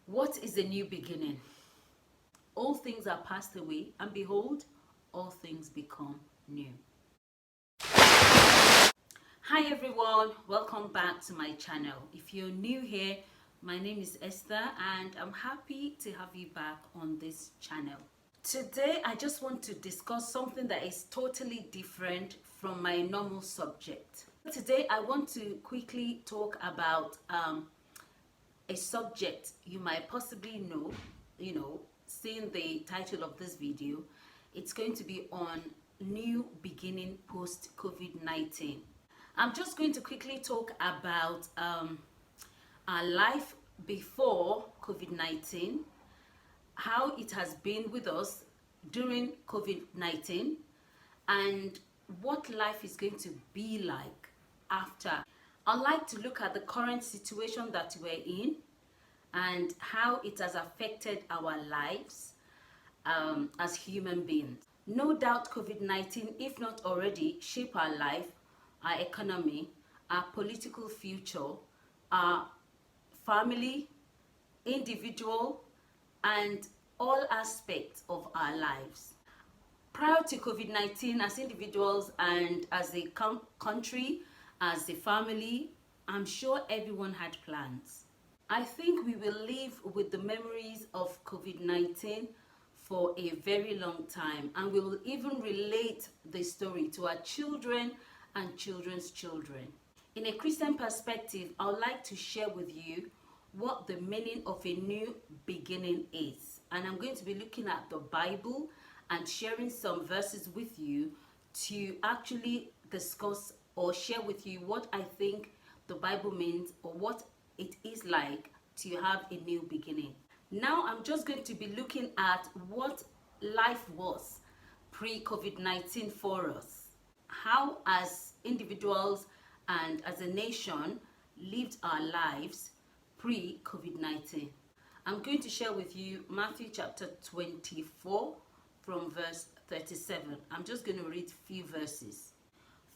What is a new beginning? All things are passed away, and behold, all things become new. Hi everyone, welcome back to my channel. If you're new here, my name is Esther and I'm happy to have you back on this channel. Today I just want to discuss something that is totally different from my normal subject. Today I want to quickly talk about a subject you might possibly know, seeing the title of this video. It's going to be on new beginning post COVID-19. I'm just going to quickly talk about our life before COVID-19, how it has been with us during COVID-19, and what life is going to be like after. I'd like to look at the current situation that we're in and how it has affected our lives as human beings. No doubt COVID-19, if not already, shaped our life, our economy, our political future, our family, individual, and all aspects of our lives. Prior to COVID-19, as individuals and as a country, as a family, I'm sure everyone had plans. I think we will live with the memories of COVID-19 for a very long time, and we will even relate the story to our children and children's children. In a Christian perspective, I would like to share with you what the meaning of a new beginning is. And I'm going to be looking at the Bible and sharing some verses with you to actually discuss or share with you what I think the Bible means or what it is like to have a new beginning. Now I'm just going to be looking at what life was pre-COVID-19 for us. How as individuals and as a nation lived our lives pre-COVID-19. I'm going to share with you Matthew chapter 24 from verse 37. I'm just going to read a few verses.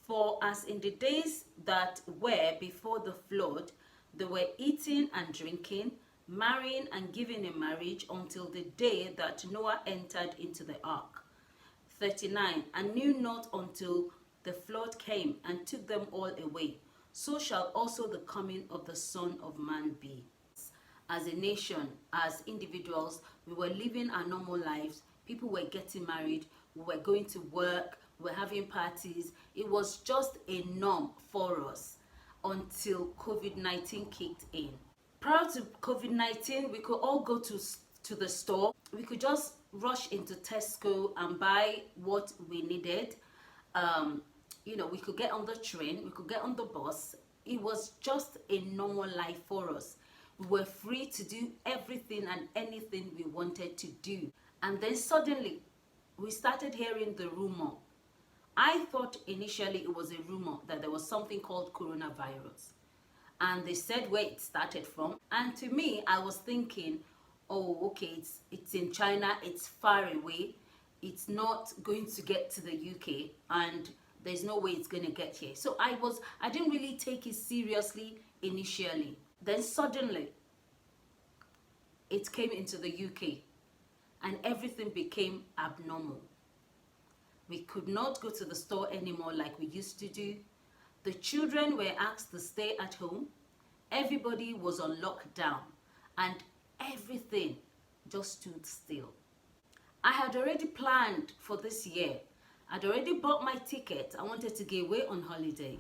For as in the days that were before the flood, they were eating and drinking, marrying and giving in marriage until the day that Noah entered into the ark. 39. And knew not until the flood came and took them all away. So shall also the coming of the Son of Man be. As a nation, as individuals, we were living our normal lives. People were getting married, we were going to work, we were having parties. It was just a norm for us until COVID-19 kicked in. Prior to COVID-19, we could all go to the store. We could just rush into Tesco and buy what we needed. We could get on the train, we could get on the bus. It was just a normal life for us. We were free to do everything and anything we wanted to do. And then suddenly, we started hearing the rumor. I thought initially it was a rumor that there was something called coronavirus. And they said where it started from. And to me, I was thinking, oh, okay, it's in China, it's far away. It's not going to get to the UK, and there's no way it's going to get here. So I didn't really take it seriously initially. Then suddenly, it came into the UK, and everything became abnormal. We could not go to the store anymore like we used to do. The children were asked to stay at home. Everybody was on lockdown, and everything just stood still. I had already planned for this year. I'd already bought my ticket. I wanted to get away on holiday.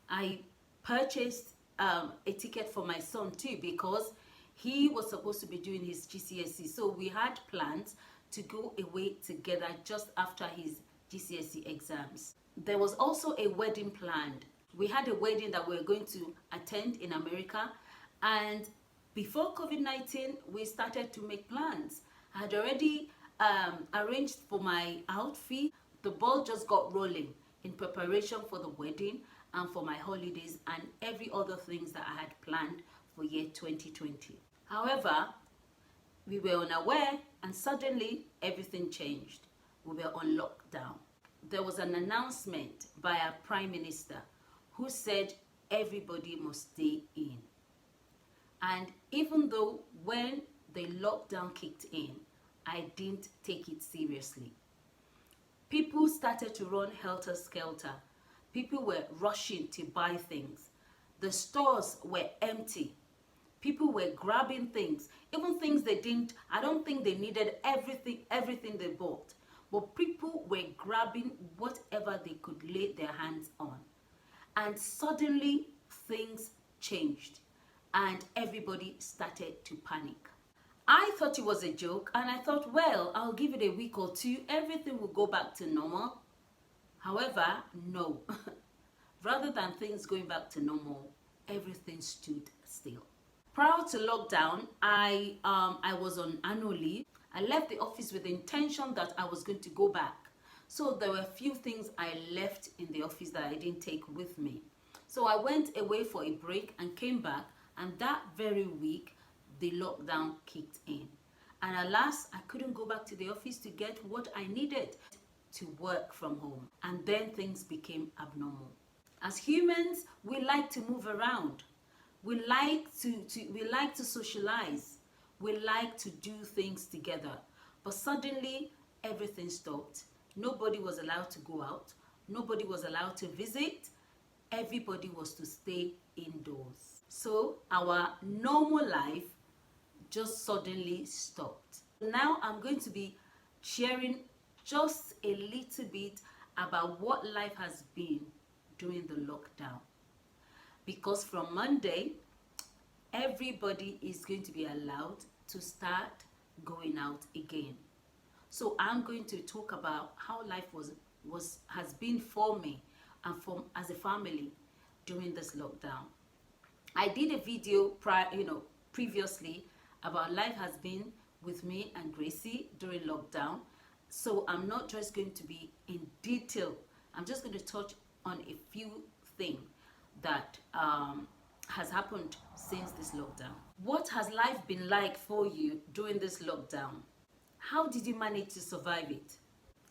I purchased a ticket for my son too, because he was supposed to be doing his GCSE. So we had plans to go away together just after his GCSE exams. There was also a wedding planned. We had a wedding that we were going to attend in America, and before COVID-19, we started to make plans. I had already arranged for my outfit. The ball just got rolling in preparation for the wedding and for my holidays and every other things that I had planned for year 2020. However, we were unaware, and suddenly everything changed. We were on lockdown. There was an announcement by our Prime Minister who said everybody must stay in. And even though when the lockdown kicked in, I didn't take it seriously. People started to run helter-skelter. People were rushing to buy things. The stores were empty. People were grabbing things, even things they didn't, I don't think they needed everything they bought. But people were grabbing whatever they could lay their hands on. And suddenly things changed and everybody started to panic. I thought it was a joke and I thought, well, I'll give it a week or two, everything will go back to normal. However, no. Rather than things going back to normal, everything stood still. Prior to lockdown, I was on annual leave. I left the office with the intention that I was going to go back. So there were a few things I left in the office that I didn't take with me. So I went away for a break and came back, and that very week, the lockdown kicked in. And alas, I couldn't go back to the office to get what I needed to work from home. And then things became abnormal. As humans, we like to move around. We like to socialize. We like to do things together. But suddenly, everything stopped. Nobody was allowed to go out. Nobody was allowed to visit. Everybody was to stay indoors. So our normal life just suddenly stopped. Now I'm going to be sharing just a little bit about what life has been during the lockdown. Because from Monday, everybody is going to be allowed to start going out again. So I'm going to talk about how life has been for me and as a family during this lockdown. I did a video previously about life has been with me and Gracie during lockdown. So I'm not just going to be in detail. I'm just going to touch on a few things that has happened since this lockdown. What has life been like for you during this lockdown? How did you manage to survive it?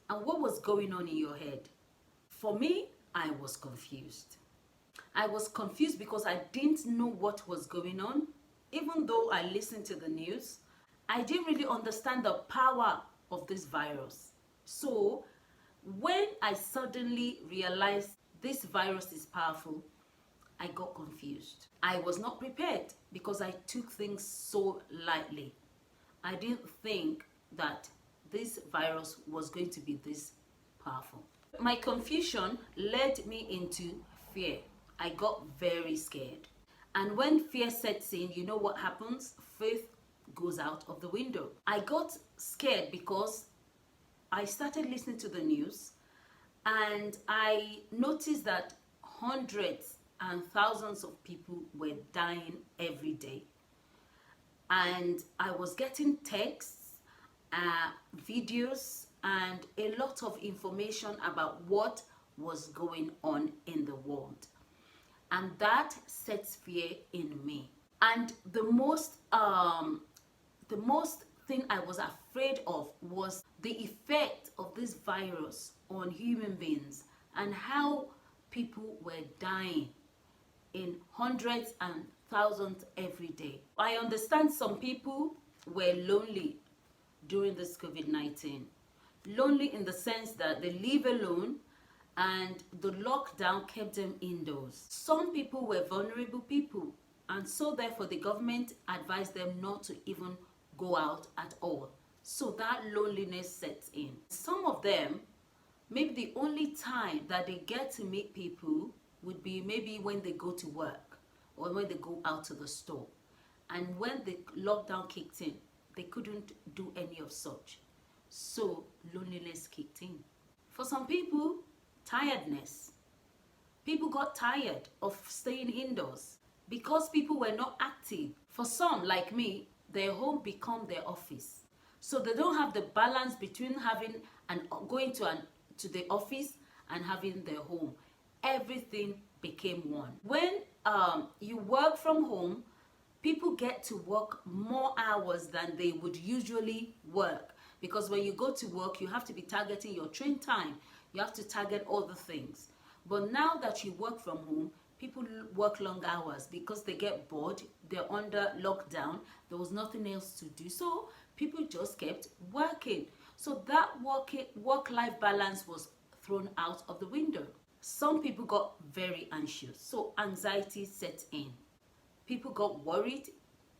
And what was going on in your head? For me, I was confused. I was confused because I didn't know what was going on. Even though I listened to the news, I didn't really understand the power of this virus. So when I suddenly realized this virus is powerful, I got confused. I was not prepared because I took things so lightly. I didn't think that this virus was going to be this powerful. My confusion led me into fear. I got very scared. And when fear sets in, you know what happens? Faith goes out of the window. I got scared because I started listening to the news and I noticed that hundreds and thousands of people were dying every day. And I was getting texts, videos, and a lot of information about what was going on in the world. And that sets fear in me. And the most thing I was afraid of was the effect of this virus on human beings and how people were dying in hundreds and thousands every day. I understand some people were lonely during this COVID-19. Lonely in the sense that they live alone and the lockdown kept them indoors. Some people were vulnerable people, and so therefore the government advised them not to even go out at all. So that loneliness sets in. Some of them, maybe the only time that they get to meet people would be maybe when they go to work or when they go out to the store. And when the lockdown kicked in, they couldn't do any of such. So loneliness kicked in. For some people, tiredness. People got tired of staying indoors because people were not active. For some, like me, their home become their office. So they don't have the balance between having and going to the office and having their home. Everything became one. When you work from home, people get to work more hours than they would usually work. Because when you go to work, you have to be targeting your train time. You have to target all the things. But now that you work from home, People work long hours because they get bored. They're under lockdown. There was nothing else to do. So people just kept working. So that work-life balance was thrown out of the window. Some people got very anxious. So anxiety set in. People got worried.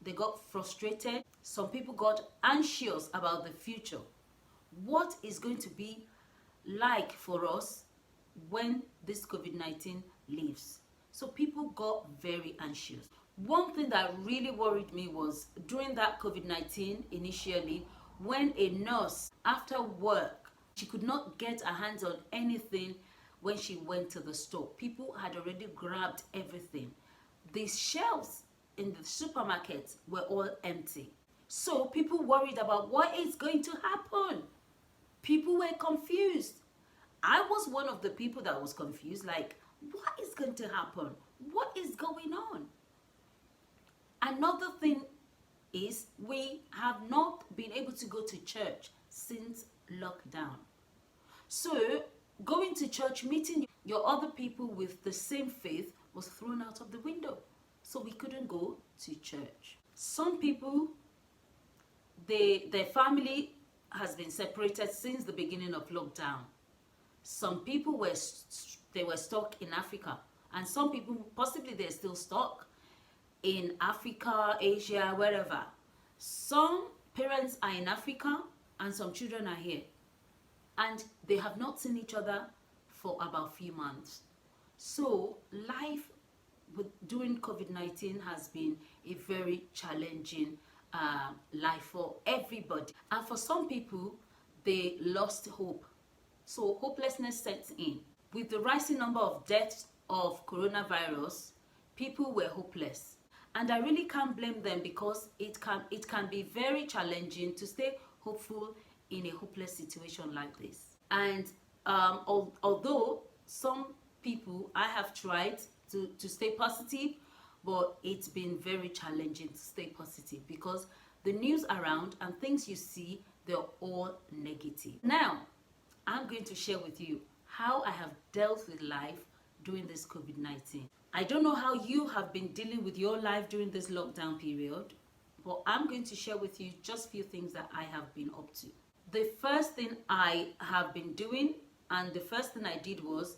They got frustrated. Some people got anxious about the future. What is going to be like for us when this COVID-19 leaves? So people got very anxious. One thing that really worried me was during that COVID-19 initially, when a nurse, after work, she could not get her hands on anything when she went to the store. People had already grabbed everything. The shelves in the supermarkets were all empty. So people worried about what is going to happen. People were confused. I was one of the people that was confused, like, what is going to happen? What is going on? Another thing is we have not been able to go to church since lockdown. So going to church, meeting your other people with the same faith was thrown out of the window. So we couldn't go to church. Some people, their family has been separated since the beginning of lockdown. Some people were stuck in Africa, and some people possibly they're still stuck in Africa, Asia, wherever. Some parents are in Africa and some children are here, and they have not seen each other for about a few months. So life during COVID-19 has been a very challenging life for everybody, and for some people they lost hope. So hopelessness sets in. With the rising number of deaths of coronavirus, people were hopeless. And I really can't blame them, because it can be very challenging to stay hopeful in a hopeless situation like this. And although some people, I have tried to stay positive, but it's been very challenging to stay positive, because the news around and things you see, they're all negative. Now, I'm going to share with you how I have dealt with life during this COVID-19. I don't know how you have been dealing with your life during this lockdown period, but I'm going to share with you just a few things that I have been up to. The first thing I have been doing, and the first thing I did, was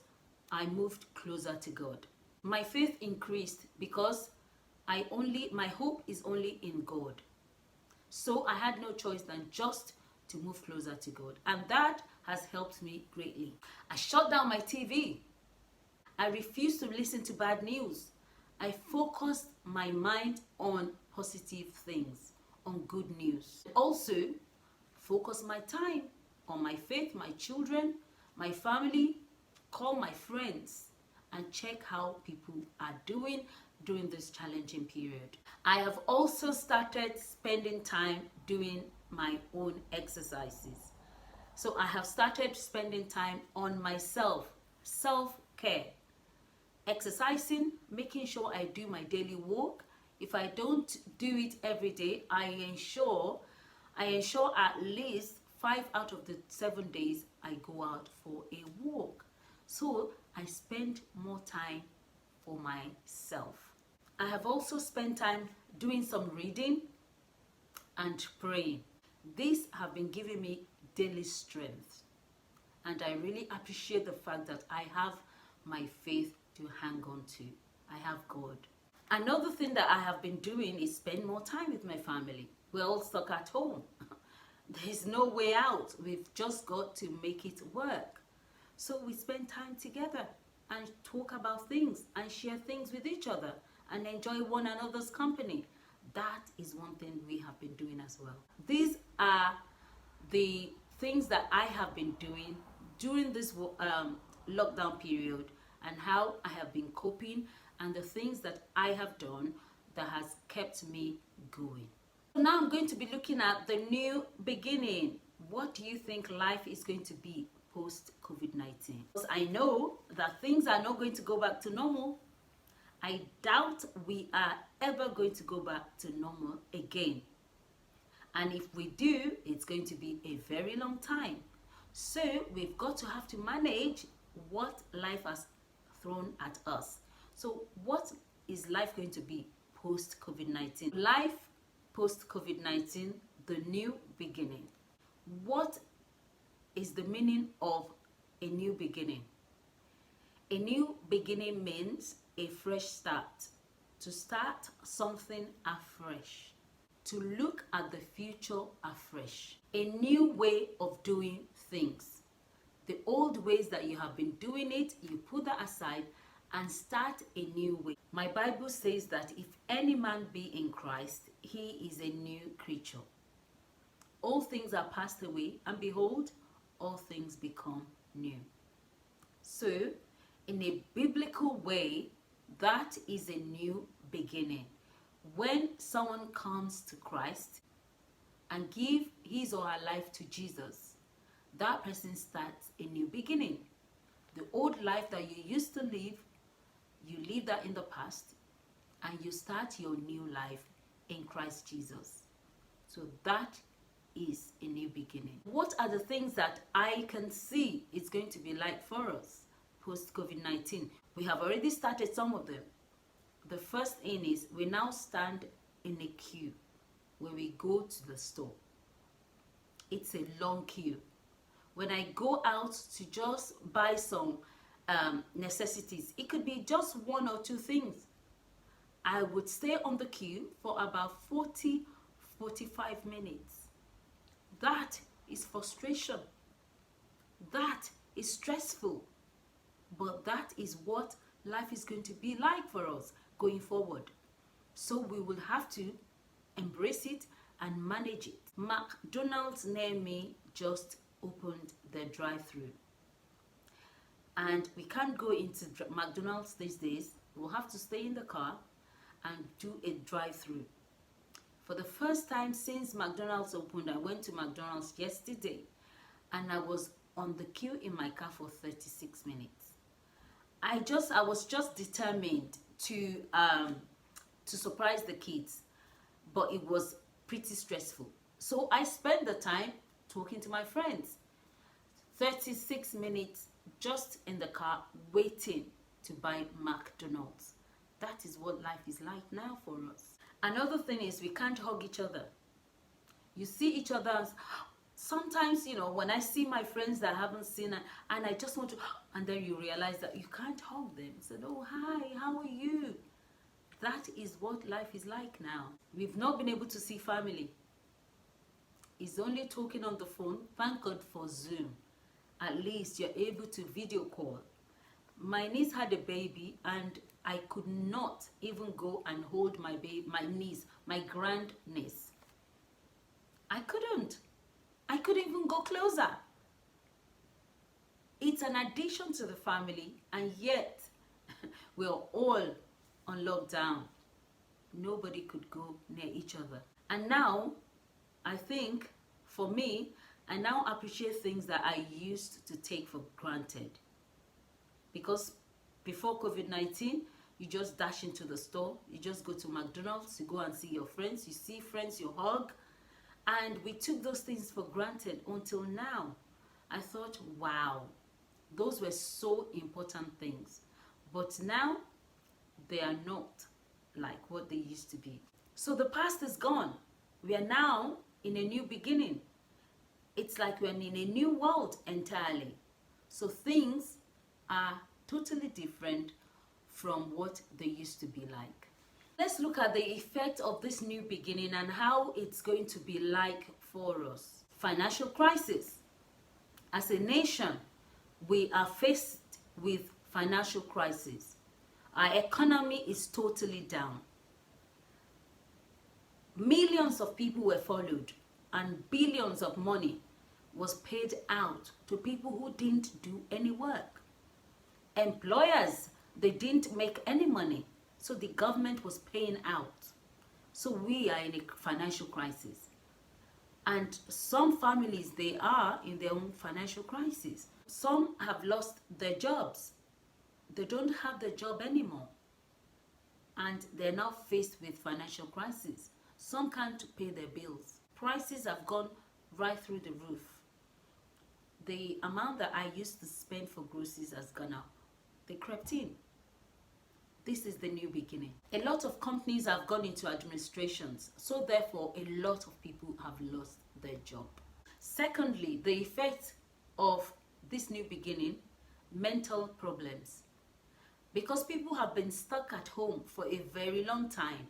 I moved closer to God. My faith increased because my hope is only in God. So I had no choice than just to move closer to God, and that has helped me greatly. I shut down my TV. I refused to listen to bad news. I focused my mind on positive things, on good news. Also, focus my time on my faith, my children, my family, call my friends, and check how people are doing during this challenging period. I have also started spending time doing my own exercises. So I have started spending time on myself, self-care, exercising, making sure I do my daily walk. If I don't do it every day, I ensure at least 5 out of the 7 days I go out for a walk. So I spend more time for myself. I have also spent time doing some reading and praying. These have been giving me daily strength, and I really appreciate the fact that I have my faith to hang on to. I have God. Another thing that I have been doing is spend more time with my family. We're all stuck at home. There's no way out. We've just got to make it work. So we spend time together and talk about things and share things with each other and enjoy one another's company. That is one thing we have been doing as well. These are the things that I have been doing during this lockdown period, and how I have been coping, and the things that I have done that has kept me going. Now I'm going to be looking at the new beginning. What do you think life is going to be post COVID-19? Because I know that things are not going to go back to normal. I doubt we are ever going to go back to normal again. And if we do, it's going to be a very long time. So we've got to have to manage what life has thrown at us. So what is life going to be post COVID-19? Life post COVID-19, the new beginning. What is the meaning of a new beginning? A new beginning means a fresh start, to start something afresh, to look at the future afresh, a new way of doing things. The old ways that you have been doing it, you put that aside and start a new way. My Bible says that if any man be in Christ, he is a new creature. All things are passed away, and behold, all things become new. So, in a biblical way, that is a new beginning. When someone comes to Christ and give his or her life to Jesus, that person starts a new beginning. The old life that you used to live, you leave that in the past, and you start your new life in Christ Jesus. So that is a new beginning. What are the things that I can see it's going to be like for us post COVID-19? We have already started some of them. The first thing is we now stand in a queue when we go to the store. It's a long queue. When I go out to just buy some necessities, it could be just one or two things. I would stay on the queue for about 40-45 minutes. That is frustration. That is stressful. But that is what life is going to be like for us going forward. So we will have to embrace it and manage it. McDonald's near me just opened their drive-through. And we can't go into McDonald's these days. We'll have to stay in the car and do a drive-through. For the first time since McDonald's opened, I went to McDonald's yesterday and I was on the queue in my car for 36 minutes. I was just determined to surprise the kids, but it was pretty stressful. So I spent the time talking to my friends. 36 minutes just in the car waiting to buy McDonald's. That is what life is like now for us. Another thing is we can't hug each other. You see each other. Sometimes, when I see my friends that I haven't seen and I just want to, and then you realize that you can't hug them. Said, oh, hi, how are you? That is what life is like now. We've not been able to see family. It's only talking on the phone. Thank God for Zoom. At least you're able to video call. My niece had a baby and I could not even go and hold my niece, my grand niece. I couldn't even go closer. It's an addition to the family, and yet we're all on lockdown. Nobody could go near each other. And now, I think, for me, I now appreciate things that I used to take for granted. Because before COVID-19, you just dash into the store, you just go to McDonald's, you go and see your friends, you see friends, you hug. And we took those things for granted until now. I thought, wow, those were so important things. But now, they are not like what they used to be. So the past is gone. We are now in a new beginning. It's like we're in a new world entirely. So things are totally different from what they used to be like. Let's look at the effect of this new beginning and how it's going to be like for us. Financial crisis. As a nation, we are faced with financial crisis. Our economy is totally down. Millions of people were followed and billions of money was paid out to people who didn't do any work. Employers, they didn't make any money, so the government was paying out. So we are in a financial crisis. And some families, they are in their own financial crisis. Some have lost their jobs. They don't have their job anymore. And they're now faced with financial crisis. Some can't pay their bills. Prices have gone right through the roof. The amount that I used to spend for groceries has gone up. They crept in. This is the new beginning. A lot of companies have gone into administrations, so therefore a lot of people have lost their job. Secondly, the effect of this new beginning, mental problems. Because people have been stuck at home for a very long time,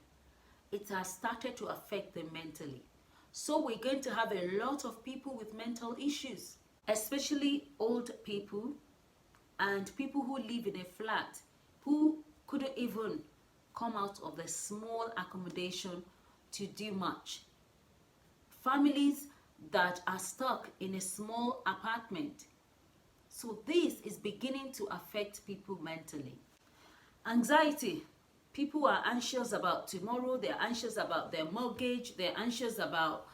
it has started to affect them mentally. So we're going to have a lot of people with mental issues, especially old people and people who live in a flat who couldn't even come out of the small accommodation to do much. Families that are stuck in a small apartment. So this is beginning to affect people mentally. Anxiety. People are anxious about tomorrow. They're anxious about their mortgage. They're anxious about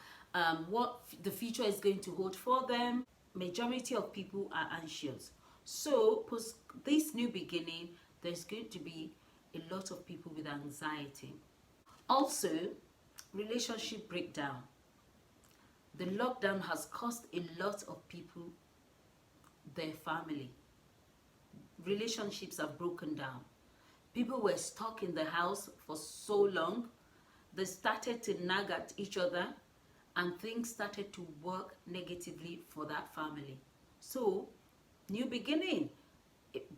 what the future is going to hold for them. Majority of people are anxious. So post this new beginning, there's going to be a lot of people with anxiety. Also, relationship breakdown. The lockdown has cost a lot of people their family. Relationships have broken down. People were stuck in the house for so long. They started to nag at each other and things started to work negatively for that family. So, new beginning,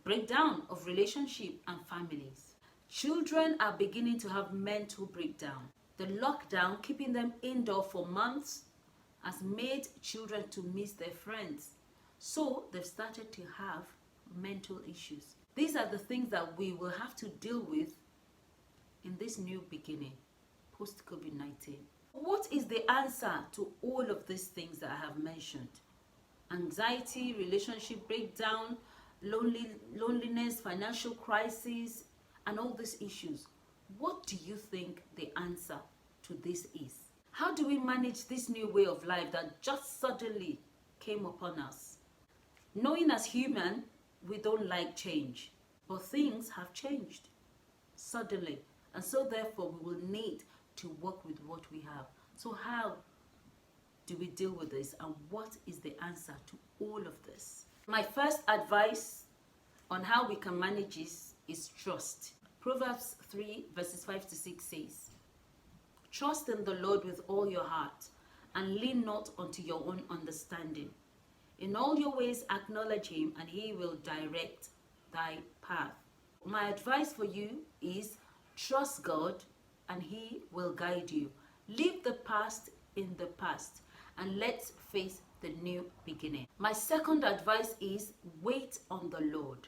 breakdown of relationship and families. Children are beginning to have mental breakdown. The lockdown, keeping them indoor for months, has made children to miss their friends. So they've started to have mental issues. These are the things that we will have to deal with in this new beginning, post-COVID-19. What is the answer to all of these things that I have mentioned? Anxiety, relationship breakdown, loneliness, financial crisis, and all these issues. What do you think the answer to this is? How do we manage this new way of life that just suddenly came upon us? Knowing as human, we don't like change, but things have changed suddenly, and so therefore we will need to work with what we have. So how do we deal with this, and what is the answer to all of this? My first advice on how we can manage this is trust. Proverbs 3 verses 5 to 6 says, "Trust in the Lord with all your heart, and lean not unto your own understanding. In all your ways acknowledge him, and he will direct thy path." My advice for you is trust God, and he will guide you. Leave the past in the past, and let's face the new beginning. My second advice is wait on the Lord.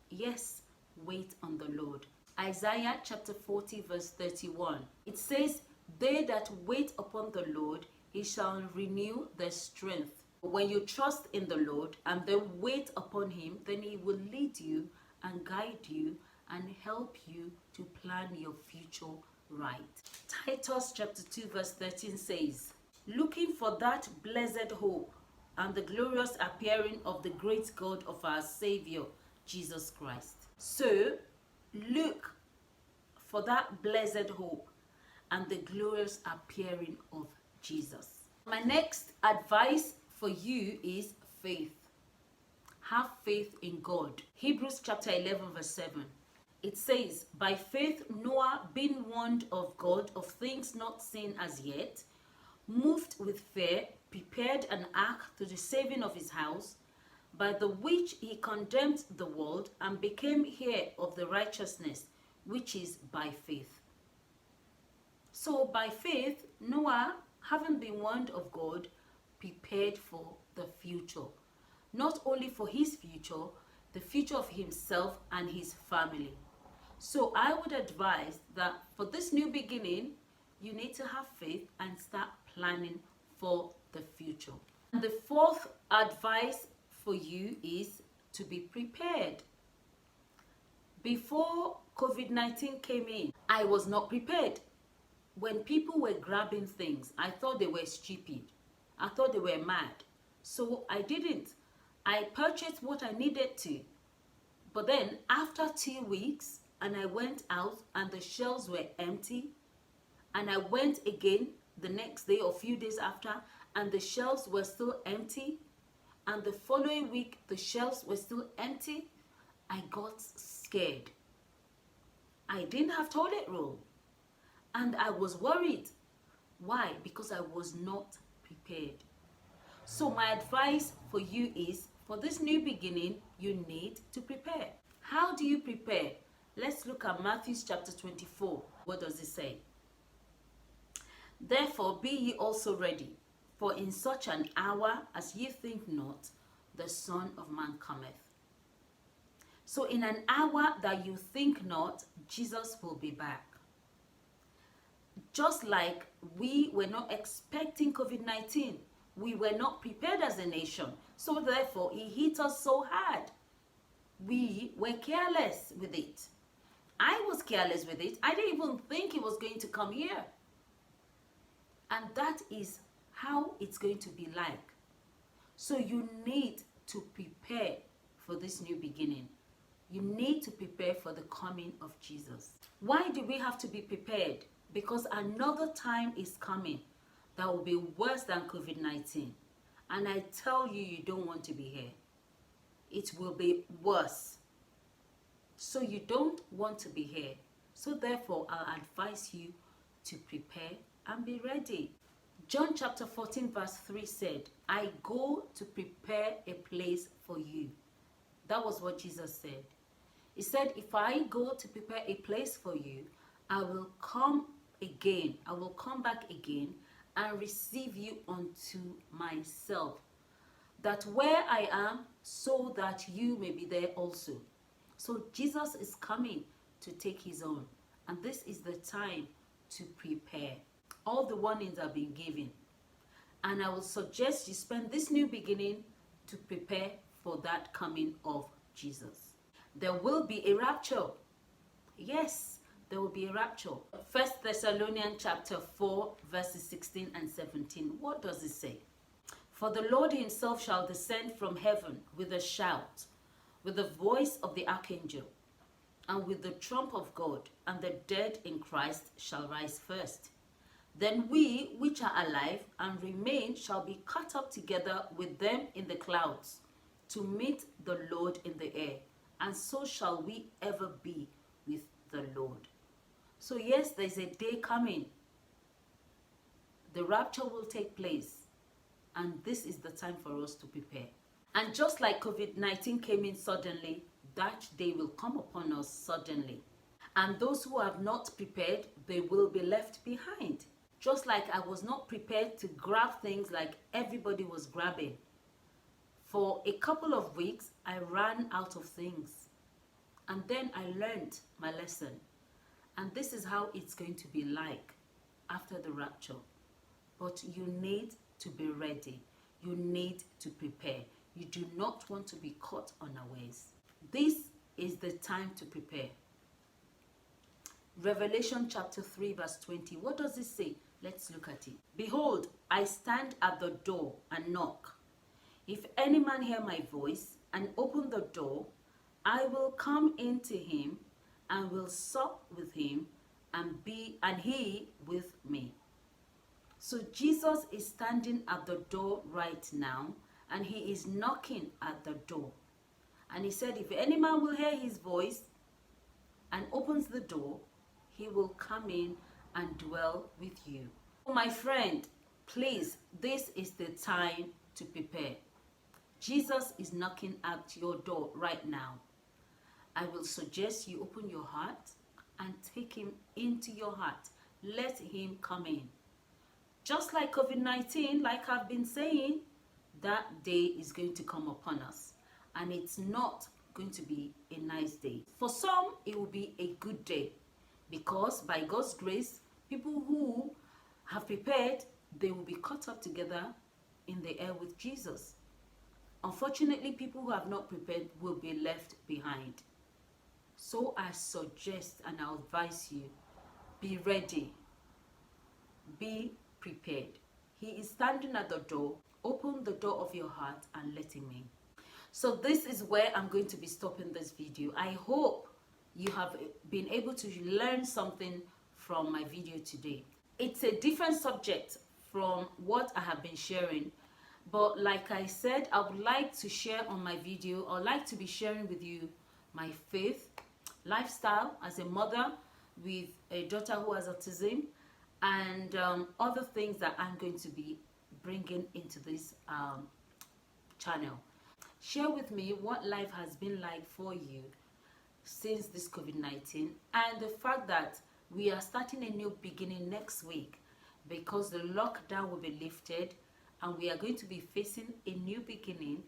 Yes, wait on the Lord. Isaiah chapter 40 verse 31. It says, "They that wait upon the Lord, he shall renew their strength." When you trust in the Lord and then wait upon him, then he will lead you and guide you and help you to plan your future right. Titus chapter 2 verse 13 says, "Looking for that blessed hope and the glorious appearing of the great God of our Savior, Jesus Christ." So, look for that blessed hope and the glorious appearing of Jesus. My next advice for you is faith. Have faith in God. Hebrews chapter 11 verse 7. It says, "By faith Noah, being warned of God of things not seen as yet, moved with fear, prepared an ark to the saving of his house, by the which he condemned the world and became heir of the righteousness which is by faith." So by faith, Noah, having been warned of God, prepared for the future. Not only for his future, the future of himself and his family. So I would advise that for this new beginning, you need to have faith and start planning for the future. And the fourth advice for you is to be prepared. Before COVID-19 came in, I was not prepared. When people were grabbing things, I thought they were stupid. I thought they were mad. So I didn't. I purchased what I needed to. But then after 2 weeks, and I went out and the shelves were empty, and I went again the next day or few days after, and the shelves were still empty, and the following week the shelves were still empty, I got scared. I didn't have toilet roll. And I was worried. Why? Because I was not prepared. So my advice for you is, for this new beginning, you need to prepare. How do you prepare? Let's look at Matthew chapter 24. What does it say? Therefore be ye also ready, for in such an hour as ye think not, the Son of Man cometh. So in an hour that you think not, Jesus will be back. Just like we were not expecting COVID-19, we were not prepared as a nation. So therefore, it hit us so hard. We were careless with it. I was careless with it. I didn't even think it was going to come here. And that is how it's going to be like. So you need to prepare for this new beginning. You need to prepare for the coming of Jesus. Why do we have to be prepared? Because another time is coming that will be worse than COVID-19. And I tell you, you don't want to be here. It will be worse. So you don't want to be here. So therefore, I'll advise you to prepare and be ready. John chapter 14 verse 3 said, I go to prepare a place for you. That was what Jesus said. He said, if I go to prepare a place for you, I will come again. I will come back again and receive you unto myself, that where I am, so that you may be there also. So Jesus is coming to take his own, and this is the time to prepare. All the warnings are being given, and I will suggest you spend this new beginning to prepare for that coming of Jesus. There will be a rapture. Yes, there will be a rapture. 1 Thessalonians chapter 4 verses 16 and 17. What does it say? For the Lord himself shall descend from heaven with a shout, with the voice of the archangel, and with the trump of God, and the dead in Christ shall rise first. Then we which are alive and remain shall be caught up together with them in the clouds, to meet the Lord in the air, and so shall we ever be with the Lord. So yes, there's a day coming. The rapture will take place, and this is the time for us to prepare. And just like COVID-19 came in suddenly, that day will come upon us suddenly. And those who have not prepared, they will be left behind. Just like I was not prepared to grab things like everybody was grabbing. For a couple of weeks, I ran out of things. And then I learned my lesson. And this is how it's going to be like after the rapture. But you need to be ready. You need to prepare. You do not want to be caught unawares. This is the time to prepare. Revelation chapter 3 verse 20. What does it say? Let's look at it. Behold, I stand at the door and knock. If any man hear my voice and open the door, I will come into him and will sup with him, and he with me. So Jesus is standing at the door right now, and he is knocking at the door. And he said, if any man will hear his voice and opens the door, he will come in and dwell with you. My friend, please, this is the time to prepare. Jesus is knocking at your door right now. I will suggest you open your heart and take him into your heart. Let him come in. Just like COVID-19, like I've been saying, that day is going to come upon us. And it's not going to be a nice day. For some, it will be a good day. Because by God's grace, people who have prepared, they will be caught up together in the air with Jesus. Unfortunately, people who have not prepared will be left behind. So I suggest and I advise you, be ready, be prepared. He is standing at the door. Open the door of your heart and let him in. So this is where I'm going to be stopping this video. I hope you have been able to learn something from my video today. It's a different subject from what I have been sharing. But like I said, I would like to share on my video, or like to be sharing with you my faith, lifestyle as a mother with a daughter who has autism, and other things that I'm going to be bringing into this channel. Share with me what life has been like for you since this COVID-19, and the fact that we are starting a new beginning next week because the lockdown will be lifted and we are going to be facing a new beginning.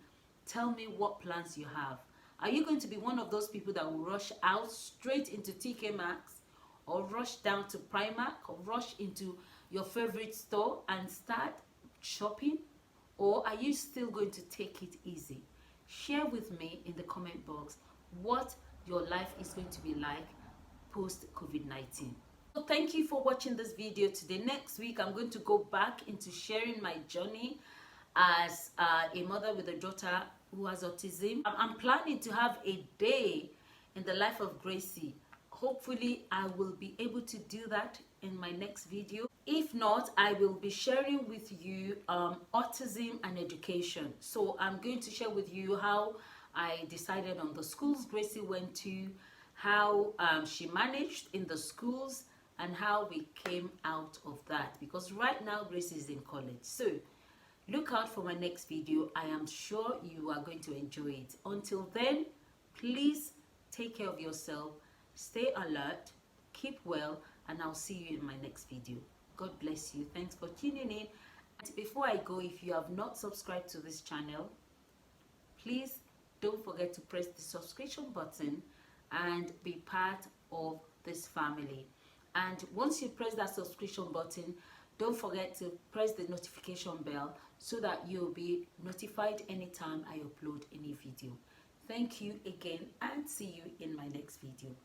Tell me what plans you have. Are you going to be one of those people that will rush out straight into TK Maxx, or rush down to Primark, or rush into your favorite store and start shopping? Or are you still going to take it easy? Share with me in the comment box what your life is going to be like post COVID-19. So thank you for watching this video today. Next week I'm going to go back into sharing my journey as a mother with a daughter who has autism. I'm planning to have a day in the life of Gracie. Hopefully I will be able to do that in my next video. If not, I will be sharing with you autism and education. So I'm going to share with you how I decided on the schools Gracie went to, how she managed in the schools, and how we came out of that, because right now Gracie is in college. So look out for my next video. I am sure you are going to enjoy it. Until then, please take care of yourself, stay alert, keep well, and I'll see you in my next video. God bless you. Thanks for tuning in. And before I go, if you have not subscribed to this channel, please don't forget to press the subscription button and be part of this family. And once you press that subscription button, don't forget to press the notification bell so that you'll be notified anytime I upload any video. Thank you again, and see you in my next video.